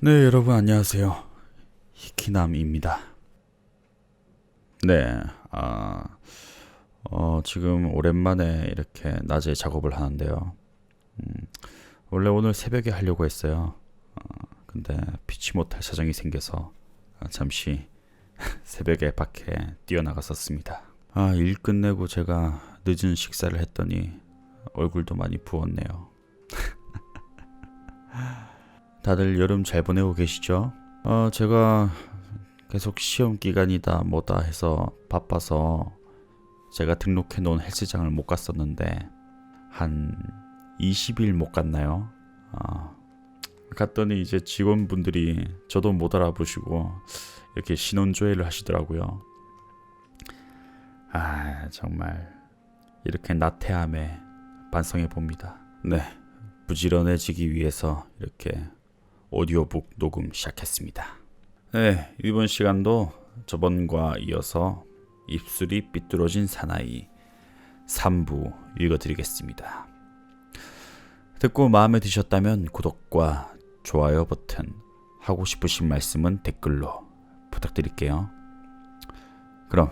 네, 여러분 안녕하세요. 히키남입니다. 네, 지금 오랜만에 이렇게 낮에 작업을 하는데요. 원래 오늘 새벽에 하려고 했어요. 근데 피치 못할 사정이 생겨서 잠시 새벽에 밖에 뛰어나갔었습니다. 일 끝내고 제가 늦은 식사를 했더니 얼굴도 많이 부었네요. 다들 여름 잘 보내고 계시죠? 제가 계속 시험 기간이다 뭐다 해서 바빠서 제가 등록해 놓은 헬스장을 못 갔었는데 한 20일 못 갔나요? 갔더니 이제 직원분들이 저도 못 알아보시고 이렇게 신원조회를 하시더라고요. 정말 이렇게 나태함에 반성해 봅니다. 네, 부지런해지기 위해서 이렇게 오디오북 녹음 시작했습니다. 네, 이번 시간도 저번과 이어서 입술이 삐뚤어진 사나이 3부 읽어드리겠습니다. 듣고 마음에 드셨다면 구독과 좋아요 버튼, 하고 싶으신 말씀은 댓글로 부탁드릴게요. 그럼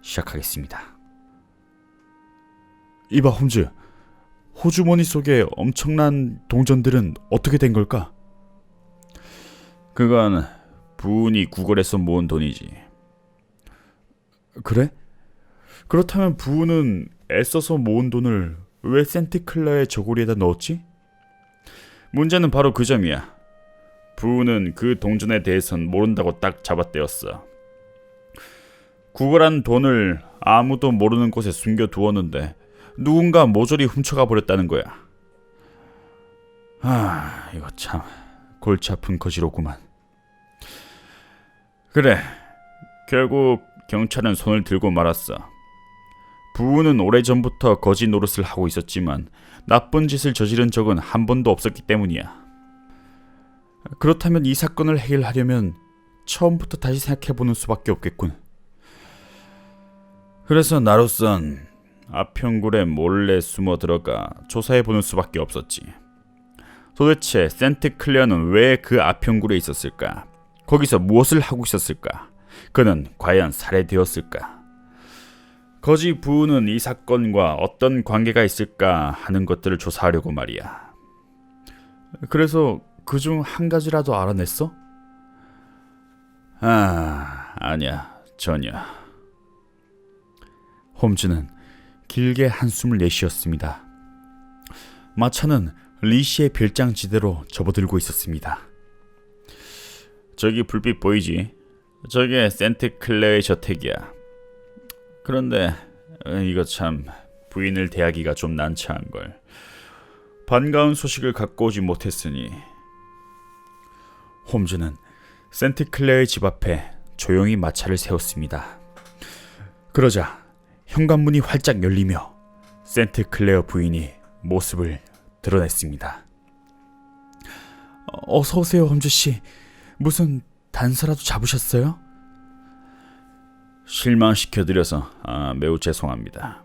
시작하겠습니다. 이봐 홈즈, 호주머니 속에 엄청난 동전들은 어떻게 된 걸까? 그건 부운이 구걸해서 모은 돈이지. 그래? 그렇다면 부운은 애써서 모은 돈을 왜 센트클라의 저고리에다 넣었지? 문제는 바로 그 점이야. 부운은 그 동전에 대해선 모른다고 딱 잡아떼었어. 구걸한 돈을 아무도 모르는 곳에 숨겨두었는데 누군가 모조리 훔쳐가 버렸다는 거야. 이거 참 골치 아픈 거지로구만. 그래, 결국 경찰은 손을 들고 말았어. 부우는 오래전부터 거지 노릇을 하고 있었지만 나쁜 짓을 저지른 적은 한 번도 없었기 때문이야. 그렇다면 이 사건을 해결하려면 처음부터 다시 생각해보는 수밖에 없겠군. 그래서 나로선 아평굴에 몰래 숨어 들어가 조사해보는 수밖에 없었지. 도대체 센트클레어는 왜 그 아평굴에 있었을까? 거기서 무엇을 하고 있었을까? 그는 과연 살해되었을까? 거지 부우는 이 사건과 어떤 관계가 있을까 하는 것들을 조사하려고 말이야. 그래서 그중 한 가지라도 알아냈어? 아니야, 전혀. 홈즈는 길게 한숨을 내쉬었습니다. 마차는 리시의 별장지대로 접어들고 있었습니다. 저기 불빛 보이지? 저게 센트클레어의 저택이야. 그런데 이거 참 부인을 대하기가 좀 난처한걸. 반가운 소식을 갖고 오지 못했으니. 홈즈는 센트클레어의 집 앞에 조용히 마차를 세웠습니다. 그러자 현관문이 활짝 열리며 센트클레어 부인이 모습을 드러냈습니다. 어서 오세요, 홈즈씨. 무슨 단서라도 잡으셨어요? 실망시켜드려서 매우 죄송합니다.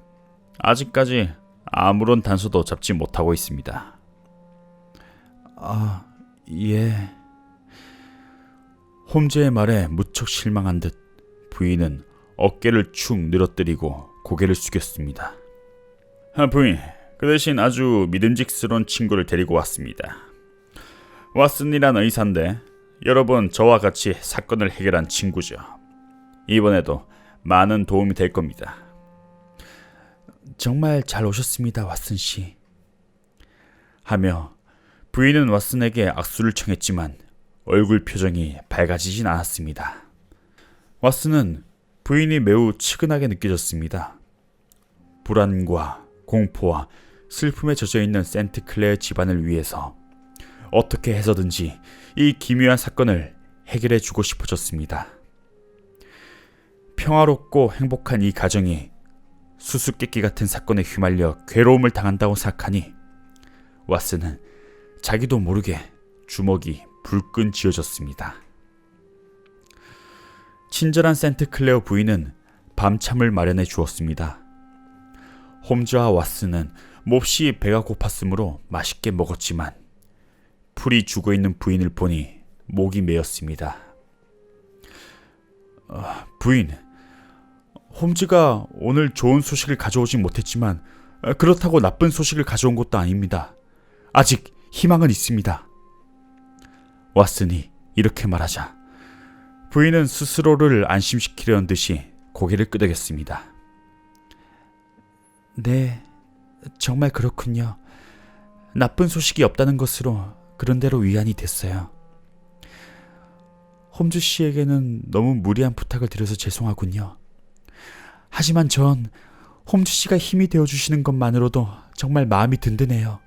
아직까지 아무런 단서도 잡지 못하고 있습니다. 예. 홈즈의 말에 무척 실망한 듯 부인은 어깨를 축 늘어뜨리고 고개를 숙였습니다. 부인, 그 대신 아주 믿음직스러운 친구를 데리고 왔습니다. 왓슨이란 의사인데 여러 번 저와 같이 사건을 해결한 친구죠. 이번에도 많은 도움이 될 겁니다. 정말 잘 오셨습니다, 왓슨씨. 하며 부인은 왓슨에게 악수를 청했지만 얼굴 표정이 밝아지진 않았습니다. 왓슨은 부인이 매우 측은하게 느껴졌습니다. 불안과 공포와 슬픔에 젖어있는 센트클레어 집안을 위해서 어떻게 해서든지 이 기묘한 사건을 해결해 주고 싶어졌습니다. 평화롭고 행복한 이 가정이 수수께끼 같은 사건에 휘말려 괴로움을 당한다고 생각하니 왓슨은 자기도 모르게 주먹이 불끈 쥐어졌습니다. 친절한 센트클레어 부인은 밤참을 마련해 주었습니다. 홈즈와 왓슨은 몹시 배가 고팠으므로 맛있게 먹었지만 풀이 죽어있는 부인을 보니 목이 메었습니다. 부인, 홈즈가 오늘 좋은 소식을 가져오진 못했지만 그렇다고 나쁜 소식을 가져온 것도 아닙니다. 아직 희망은 있습니다. 왓슨이 이렇게 말하자 부인은 스스로를 안심시키려는 듯이 고개를 끄덕였습니다. 네, 정말 그렇군요. 나쁜 소식이 없다는 것으로 그런대로 위안이 됐어요. 홈즈 씨에게는 너무 무리한 부탁을 드려서 죄송하군요. 하지만 전 홈즈 씨가 힘이 되어주시는 것만으로도 정말 마음이 든든해요.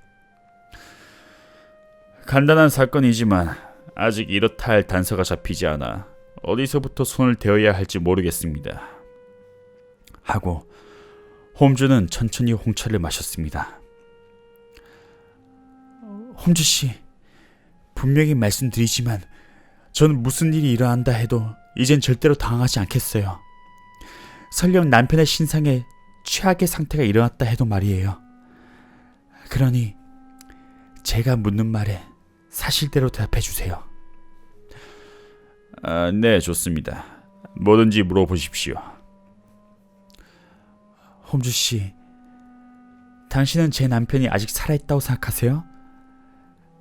간단한 사건이지만 아직 이렇다 할 단서가 잡히지 않아 어디서부터 손을 대어야 할지 모르겠습니다. 하고 홈즈는 천천히 홍차를 마셨습니다. 홈즈 씨, 분명히 말씀드리지만 전 무슨 일이 일어난다 해도 이젠 절대로 당황하지 않겠어요. 설령 남편의 신상에 최악의 상태가 일어났다 해도 말이에요. 그러니 제가 묻는 말에 사실대로 대답해 주세요. 네, 좋습니다. 뭐든지 물어보십시오. 홈즈 씨, 당신은 제 남편이 아직 살아있다고 생각하세요?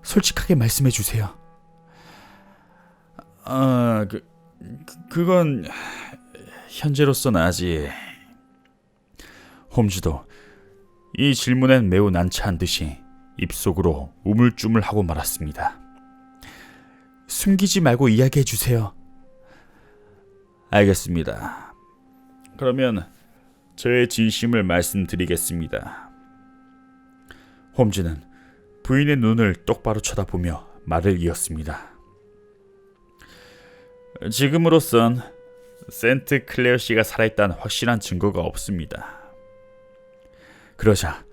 솔직하게 말씀해 주세요. 그건 현재로서는 아직... 홈즈도 이 질문엔 매우 난처한 듯이 입속으로 우물쭈물하고 말았습니다. 숨기지 말고 이야기해 주세요. 알겠습니다. 그러면 저의 진심을 말씀드리겠습니다. 홈즈는 부인의 눈을 똑바로 쳐다보며 말을 이었습니다. 지금으로선 센트 클레어 씨가 살아있다는 확실한 증거가 없습니다. 그러자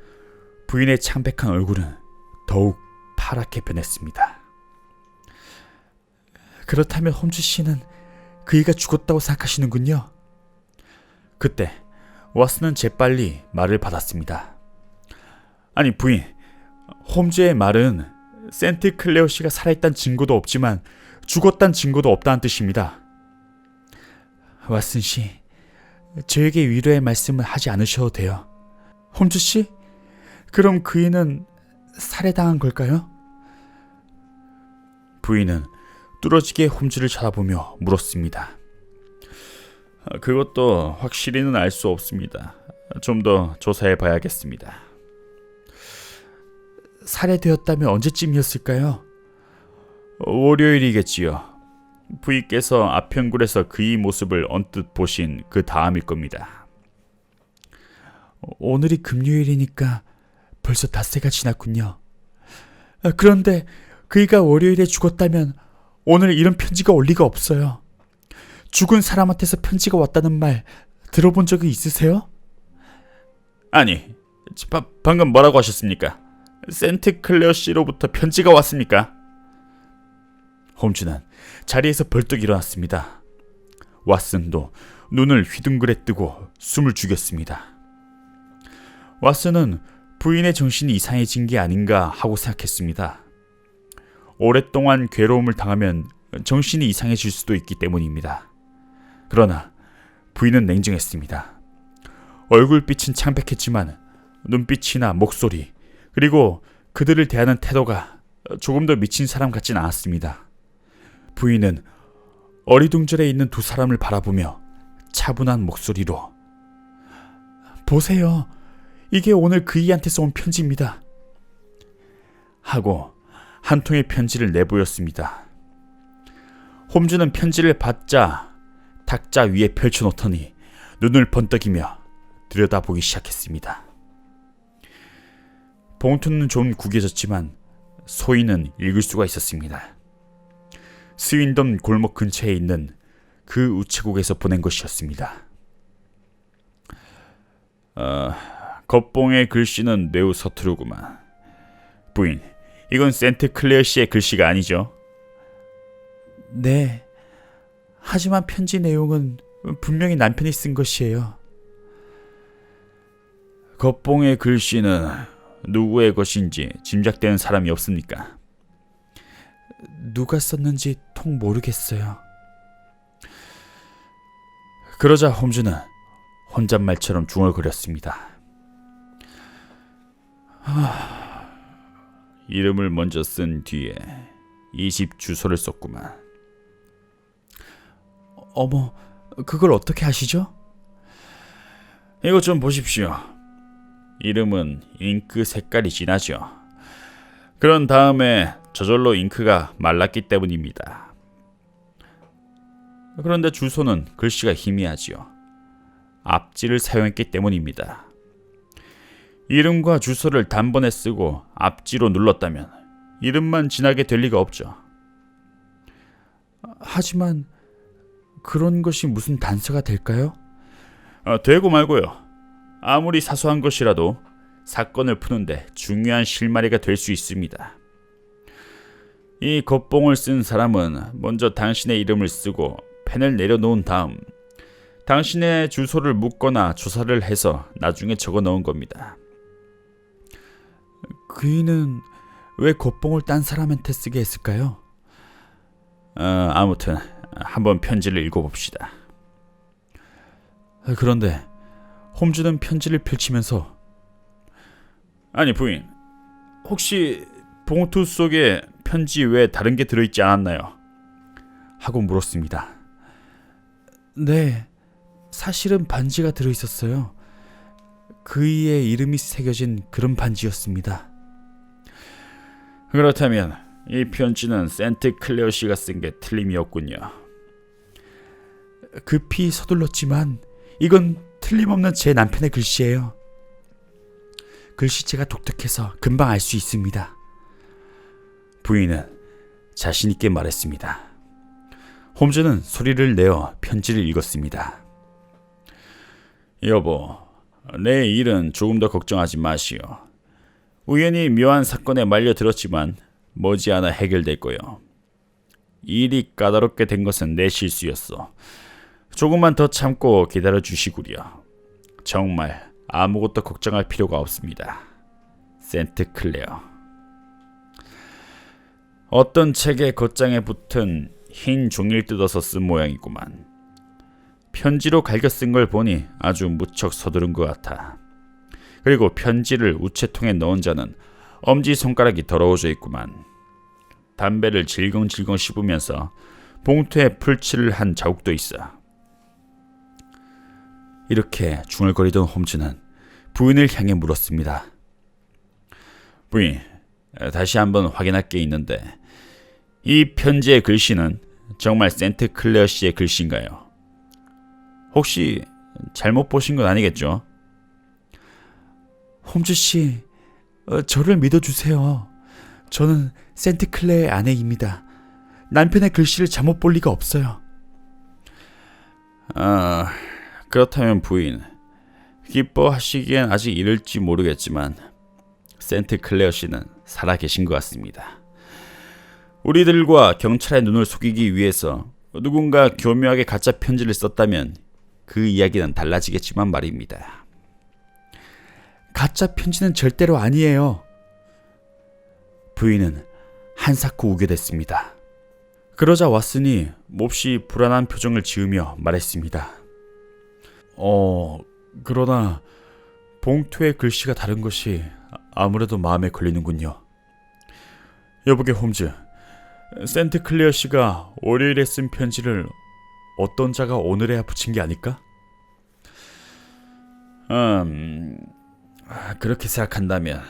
부인의 창백한 얼굴은 더욱 파랗게 변했습니다. 그렇다면 홈즈 씨는 그이가 죽었다고 생각하시는군요. 그때 왓슨은 재빨리 말을 받았습니다. 아니 부인, 홈즈의 말은 센트 클레어 씨가 살아있다는 증거도 없지만 죽었다는 증거도 없다는 뜻입니다. 왓슨 씨, 저에게 위로의 말씀을 하지 않으셔도 돼요. 홈즈 씨? 그럼 그이는 살해당한 걸까요? 부인은 뚫어지게 홈즈를 쳐다보며 물었습니다. 그것도 확실히는 알 수 없습니다. 좀 더 조사해 봐야겠습니다. 살해되었다면 언제쯤이었을까요? 월요일이겠지요. 부인께서 아평굴에서 그의 모습을 언뜻 보신 그 다음일 겁니다. 오늘이 금요일이니까 벌써 닷새가 지났군요. 그런데 그이가 월요일에 죽었다면 오늘 이런 편지가 올 리가 없어요. 죽은 사람한테서 편지가 왔다는 말 들어본 적이 있으세요? 아니, 방금 뭐라고 하셨습니까? 센트 클레어 씨로부터 편지가 왔습니까? 홈즈는 자리에서 벌떡 일어났습니다. 왓슨도 눈을 휘둥그레 뜨고 숨을 죽였습니다. 왓슨은 부인의 정신이 이상해진 게 아닌가 하고 생각했습니다. 오랫동안 괴로움을 당하면 정신이 이상해질 수도 있기 때문입니다. 그러나 부인은 냉정했습니다. 얼굴빛은 창백했지만 눈빛이나 목소리, 그리고 그들을 대하는 태도가 조금 더 미친 사람 같진 않았습니다. 부인은 어리둥절해 있는 두 사람을 바라보며 차분한 목소리로 보세요. 이게 오늘 그이한테서 온 편지입니다. 하고 한 통의 편지를 내보였습니다. 홈즈는 편지를 받자 탁자 위에 펼쳐놓더니 눈을 번뜩이며 들여다보기 시작했습니다. 봉투는 좀 구겨졌지만 소위는 읽을 수가 있었습니다. 스윈덤 골목 근처에 있는 그 우체국에서 보낸 것이었습니다. 겉봉의 글씨는 매우 서투르구만. 부인, 이건 센트 클레어 씨의 글씨가 아니죠? 네. 하지만 편지 내용은 분명히 남편이 쓴 것이에요. 겉봉의 글씨는 누구의 것인지 짐작되는 사람이 없습니까? 누가 썼는지 도통 모르겠어요. 그러자 홈즈는 혼잣말처럼 중얼거렸습니다. 이름을 먼저 쓴 뒤에 이 집 주소를 썼구만. 어머, 그걸 어떻게 아시죠? 이것 좀 보십시오. 이름은 잉크 색깔이 진하죠. 그런 다음에 저절로 잉크가 말랐기 때문입니다. 그런데 주소는 글씨가 희미하지요. 앞지를 사용했기 때문입니다. 이름과 주소를 단번에 쓰고 앞지로 눌렀다면 이름만 진하게 될 리가 없죠. 하지만 그런 것이 무슨 단서가 될까요? 되고 말고요. 아무리 사소한 것이라도 사건을 푸는데 중요한 실마리가 될 수 있습니다. 이 겉봉을 쓴 사람은 먼저 당신의 이름을 쓰고 펜을 내려놓은 다음 당신의 주소를 묻거나 조사를 해서 나중에 적어 넣은 겁니다. 그이는 왜 겉봉을 딴 사람한테 쓰게 했을까요? 아무튼 한번 편지를 읽어봅시다. 그런데 홈즈는 편지를 펼치면서 아니 부인, 혹시 봉투 속에 편지 외에 다른 게 들어있지 않았나요? 하고 물었습니다. 네, 사실은 반지가 들어있었어요. 그이의 이름이 새겨진 그런 반지였습니다. 그렇다면 이 편지는 센트 클레어 씨가 쓴 게 틀림이 없군요. 급히 서둘렀지만 이건 틀림없는 제 남편의 글씨예요. 글씨체가 독특해서 금방 알 수 있습니다. 부인은 자신 있게 말했습니다. 홈즈는 소리를 내어 편지를 읽었습니다. 여보, 내 일은 조금 더 걱정하지 마시오. 우연히 묘한 사건에 말려들었지만 머지않아 해결될 거요. 일이 까다롭게 된 것은 내 실수였어. 조금만 더 참고 기다려 주시구려. 정말 아무것도 걱정할 필요가 없습니다. 센트 클레어. 어떤 책의 겉장에 붙은 흰 종이를 뜯어서 쓴 모양이구만. 편지로 갈겨 쓴 걸 보니 아주 무척 서두른 것 같아. 그리고 편지를 우체통에 넣은 자는 엄지손가락이 더러워져 있구만. 담배를 질겅질겅 씹으면서 봉투에 풀칠을 한 자국도 있어. 이렇게 중얼거리던 홈즈는 부인을 향해 물었습니다. 부인, 다시 한번 확인할 게 있는데 이 편지의 글씨는 정말 센트 클레어 씨의 글씨인가요? 혹시 잘못 보신 건 아니겠죠? 홈즈 씨, 저를 믿어주세요. 저는 센트 클레어의 아내입니다. 남편의 글씨를 잘못 볼 리가 없어요. 그렇다면 부인, 기뻐하시기엔 아직 이를지 모르겠지만 센트 클레어 씨는 살아계신 것 같습니다. 우리들과 경찰의 눈을 속이기 위해서 누군가 교묘하게 가짜 편지를 썼다면 그 이야기는 달라지겠지만 말입니다. 가짜 편지는 절대로 아니에요. 부인은 한사코 우겨댔습니다. 그러자 왓슨이 몹시 불안한 표정을 지으며 말했습니다. 그러나 봉투의 글씨가 다른 것이 아무래도 마음에 걸리는군요. 여보게 홈즈, 센트 클레어 씨가 월요일에 쓴 편지를 어떤 자가 오늘에야 붙인 게 아닐까? 그렇게 생각한다면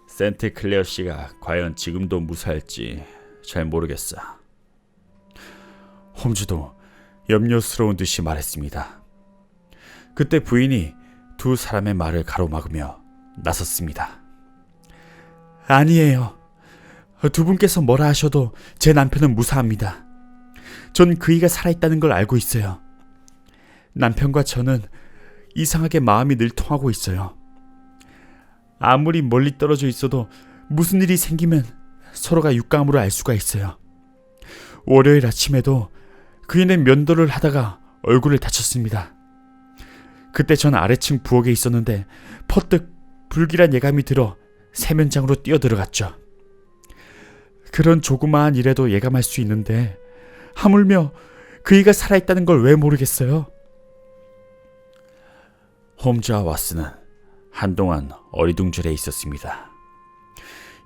센트 클레어 씨가 과연 지금도 무사할지 잘 모르겠어. 홈즈도 염려스러운 듯이 말했습니다. 그때 부인이 두 사람의 말을 가로막으며 나섰습니다. 아니에요. 두 분께서 뭐라 하셔도 제 남편은 무사합니다. 전 그이가 살아있다는 걸 알고 있어요. 남편과 저는 이상하게 마음이 늘 통하고 있어요. 아무리 멀리 떨어져 있어도 무슨 일이 생기면 서로가 육감으로 알 수가 있어요. 월요일 아침에도 그이는 면도를 하다가 얼굴을 다쳤습니다. 그때 전 아래층 부엌에 있었는데 퍼뜩 불길한 예감이 들어 세면장으로 뛰어들어갔죠. 그런 조그마한 일에도 예감할 수 있는데 하물며 그이가 살아있다는 걸 왜 모르겠어요? 홈즈와 왓슨은 한동안 어리둥절해 있었습니다.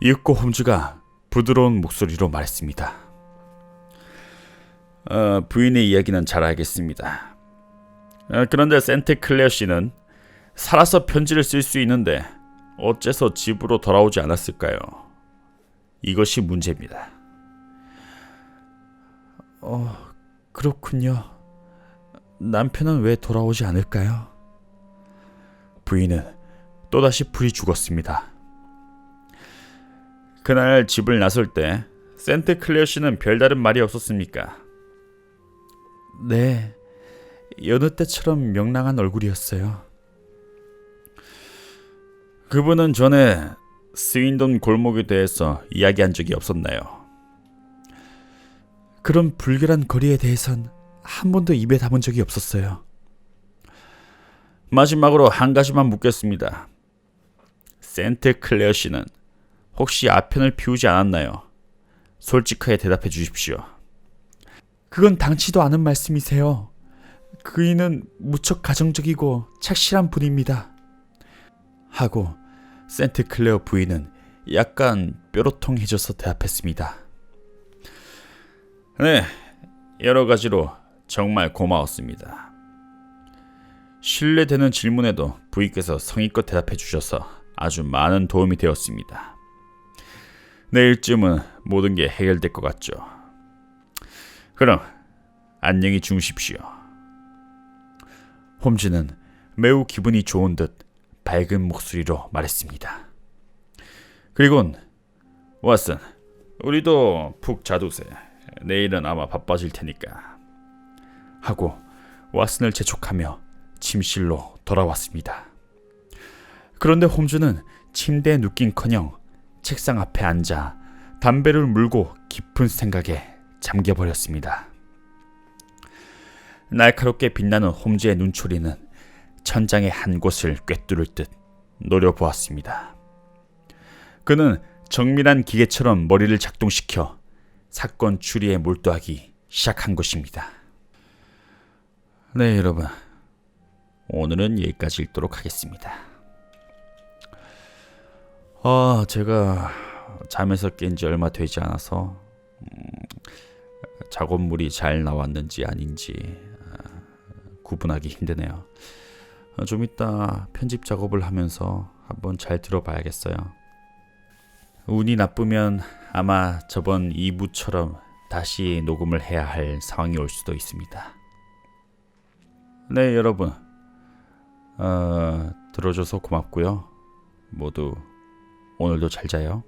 이윽고 홈즈가 부드러운 목소리로 말했습니다. 부인의 이야기는 잘 알겠습니다. 그런데 센트클레어 씨는 살아서 편지를 쓸 수 있는데 어째서 집으로 돌아오지 않았을까요? 이것이 문제입니다. 그렇군요. 남편은 왜 돌아오지 않을까요? 부인은 또다시 불이 죽었습니다. 그날 집을 나설 때 센트클레어 씨는 별다른 말이 없었습니까? 네, 여느 때처럼 명랑한 얼굴이었어요. 그분은 전에 스윈돈 골목에 대해서 이야기한 적이 없었나요? 그런 불결한 거리에 대해선 한 번도 입에 담은 적이 없었어요. 마지막으로 한 가지만 묻겠습니다. 센트클레어 씨는 혹시 아편을 피우지 않았나요? 솔직하게 대답해 주십시오. 그건 당치도 않은 말씀이세요. 그이는 무척 가정적이고 착실한 분입니다. 하고 센트클레어 부인은 약간 뾰로통해져서 대답했습니다. 네, 여러 가지로 정말 고마웠습니다. 신뢰되는 질문에도 부인께서 성의껏 대답해 주셔서 아주 많은 도움이 되었습니다. 내일쯤은 모든 게 해결될 것 같죠. 그럼 안녕히 주무십시오. 홈즈는 매우 기분이 좋은 듯 밝은 목소리로 말했습니다. 그리곤 왓슨, 우리도 푹 자두세. 내일은 아마 바빠질 테니까. 하고 왓슨을 재촉하며 침실로 돌아왔습니다. 그런데 홈즈는 침대에 눕긴커녕 책상 앞에 앉아 담배를 물고 깊은 생각에 잠겨버렸습니다. 날카롭게 빛나는 홈즈의 눈초리는 천장의 한 곳을 꿰뚫을 듯 노려보았습니다. 그는 정밀한 기계처럼 머리를 작동시켜 사건 추리에 몰두하기 시작한 것입니다. 네, 여러분. 오늘은 여기까지 읽도록 하겠습니다. 제가 잠에서 깬 지 얼마 되지 않아서 작업물이 잘 나왔는지 아닌지 구분하기 힘드네요. 좀 이따 편집 작업을 하면서 한번 잘 들어봐야겠어요. 운이 나쁘면 아마 저번 2부처럼 다시 녹음을 해야 할 상황이 올 수도 있습니다. 네, 여러분. 들어줘서 고맙고요. 모두 오늘도 잘 자요.